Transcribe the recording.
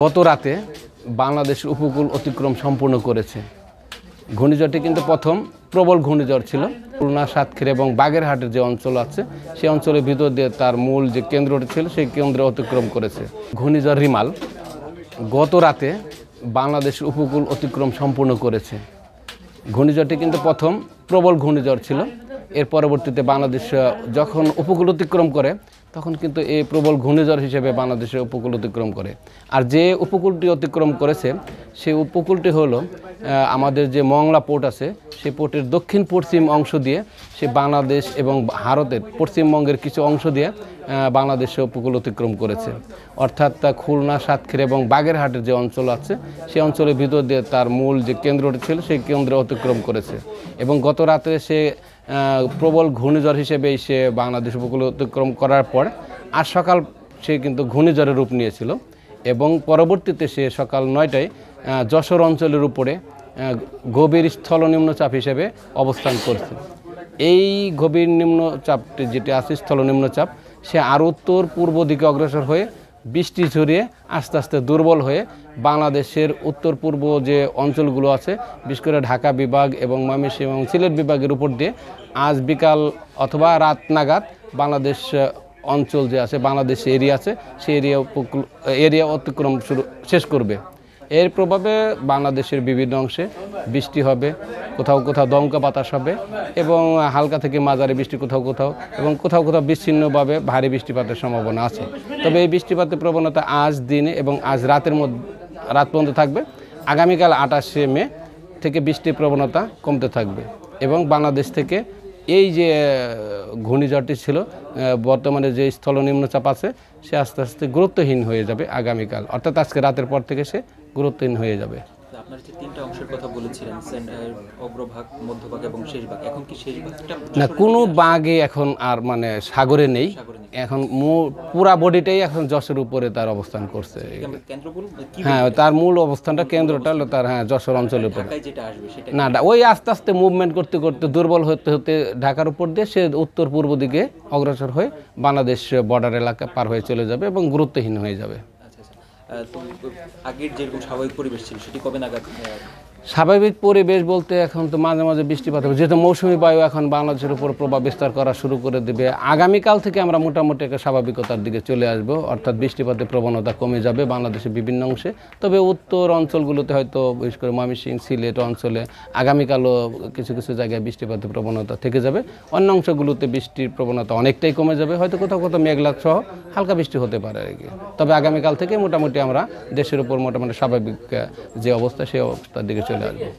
গত রাতে বাংলাদেশের উপকূল অতিক্রম সম্পূর্ণ করেছে। ঘূর্ণিঝড়টি কিন্তু প্রথম প্রবল ঘূর্ণিঝড় ছিল। খুলনা, সাতক্ষীরা এবং বাগেরহাটের যে অঞ্চল আছে সেই অঞ্চলের ভিতর দিয়ে তার মূল যে কেন্দ্রটি ছিল সেই কেন্দ্রে অতিক্রম করেছে। ঘূর্ণিঝড় রিমাল গত রাতে বাংলাদেশের উপকূল অতিক্রম সম্পূর্ণ করেছে। ঘূর্ণিঝড়টি কিন্তু প্রথম প্রবল ঘূর্ণিঝড় ছিল। এর পরবর্তীতে বাংলাদেশ যখন উপকূল অতিক্রম করে তখন কিন্তু এই প্রবল ঘূর্ণিঝড় হিসেবে বাংলাদেশের উপকূল অতিক্রম করে। আর যে উপকূলটি অতিক্রম করেছে সেই উপকূলটি হলো আমাদের যে মংলা পোর্ট আছে সেই পোর্টের দক্ষিণ পশ্চিম অংশ দিয়ে সে বাংলাদেশ এবং ভারতের পশ্চিমবঙ্গের কিছু অংশ দিয়ে বাংলাদেশের উপকূল অতিক্রম করেছে। অর্থাৎ খুলনা, সাতক্ষীরা এবং বাগেরহাটের যে অঞ্চল আছে সেই অঞ্চলের ভিতর দিয়ে তার মূল যে কেন্দ্রটি ছিল সেই কেন্দ্রে অতিক্রম করেছে। এবং গত রাতে সে প্রবল ঘূর্ণিঝড় হিসেবে সে বাংলাদেশ উপকূল অতিক্রম করার পর আজ সকাল সে কিন্তু ঘূর্ণিঝড়ের রূপ নিয়েছিল এবং পরবর্তীতে সে সকাল 9টায় যশোর অঞ্চলের উপরে গভীর স্থল নিম্নচাপ হিসেবে অবস্থান করছে। এই গভীর নিম্নচাপটি যেটি আছে স্থল নিম্নচাপ সে আরও উত্তর পূর্ব দিকে অগ্রসর হয়ে বৃষ্টি ঝরিয়ে আস্তে আস্তে দুর্বল হয়ে বাংলাদেশের উত্তর পূর্ব যে অঞ্চলগুলো আছে বিশেষ করে ঢাকা বিভাগ এবং ময়মনসিংহ এবং সিলেট বিভাগের উপর দিয়ে আজ বিকাল অথবা রাত নাগাদ বাংলাদেশ অঞ্চল যে আছে বাংলাদেশ এরিয়া আছে সেই এরিয়া অতিক্রম শেষ করবে। এর প্রভাবে বাংলাদেশের বিভিন্ন অংশে বৃষ্টি হবে, কোথাও কোথাও দমকা বাতাস হবে এবং হালকা থেকে মাঝারি বৃষ্টি কোথাও কোথাও এবং কোথাও কোথাও বিচ্ছিন্নভাবে ভারী বৃষ্টিপাতের সম্ভাবনা আছে। তবে এই বৃষ্টিপাতের প্রবণতা আজ দিনে এবং আজ রাত পর্যন্ত থাকবে। আগামীকাল 28শে মে থেকে বৃষ্টির প্রবণতা কমতে থাকবে এবং বাংলাদেশ থেকে এই যে ঘূর্ণিঝড়টি ছিল বর্তমানে যে স্থল নিম্নচাপ আছে সে আস্তে আস্তে গুরুত্বহীন হয়ে যাবে আগামীকাল, অর্থাৎ আজকে রাতের পর থেকে সে গুরুত্বহীন হয়ে যাবে। আপনার যে তিনটা অংশের কথা বলেছিলেন, অগ্রভাগ, মধ্যভাগ এবং শেষ ভাগ, এখন কি শেষ ভাগটা না, কোনো ভাগে এখন আর মানে সাগরে নেই। এখন পুরা বডিটাই এখন যশোর উপরে তার অবস্থান করছে। হ্যাঁ, তার মূল অবস্থানটা কেন্দ্রটা হলো তার যশোর অঞ্চলের উপরে। না, ওই আস্তে আস্তে মুভমেন্ট করতে করতে দুর্বল হতে হতে ঢাকার উপর দিয়ে সে উত্তর পূর্ব দিকে অগ্রসর হয়ে বাংলাদেশ বর্ডার এলাকা পার হয়ে চলে যাবে এবং গুরুত্বহীন হয়ে যাবে। আগের যেরকম স্বাভাবিক পরিবেশ ছিল সেটি কবে নাগাদ? স্বাভাবিক পরিবেশ বলতে এখন তো মাঝে মাঝে বৃষ্টিপাত হবে, যেহেতু মৌসুমি বায়ু এখন বাংলাদেশের উপর প্রভাব বিস্তার করা শুরু করে দেবে। আগামীকাল থেকে আমরা মোটামুটি একটা স্বাভাবিকতার দিকে চলে আসব, অর্থাৎ বৃষ্টিপাতের প্রবণতা কমে যাবে বাংলাদেশের বিভিন্ন অংশে। তবে উত্তর অঞ্চলগুলোতে হয়তো বিশেষ করে ময়মনসিংহ, সিলেট অঞ্চলে আগামীকালও কিছু কিছু জায়গায় বৃষ্টিপাতের প্রবণতা থেকে যাবে। অন্য অংশগুলোতে বৃষ্টির প্রবণতা অনেকটাই কমে যাবে, হয়তো কোথাও কোথাও মেঘলা সহ হালকা বৃষ্টি হতে পারে আর কি। তবে আগামীকাল থেকে মোটামুটি আমরা দেশের উপর মোটামুটি স্বাভাবিক যে অবস্থা সেই অবস্থার দিকে চলে আসবে।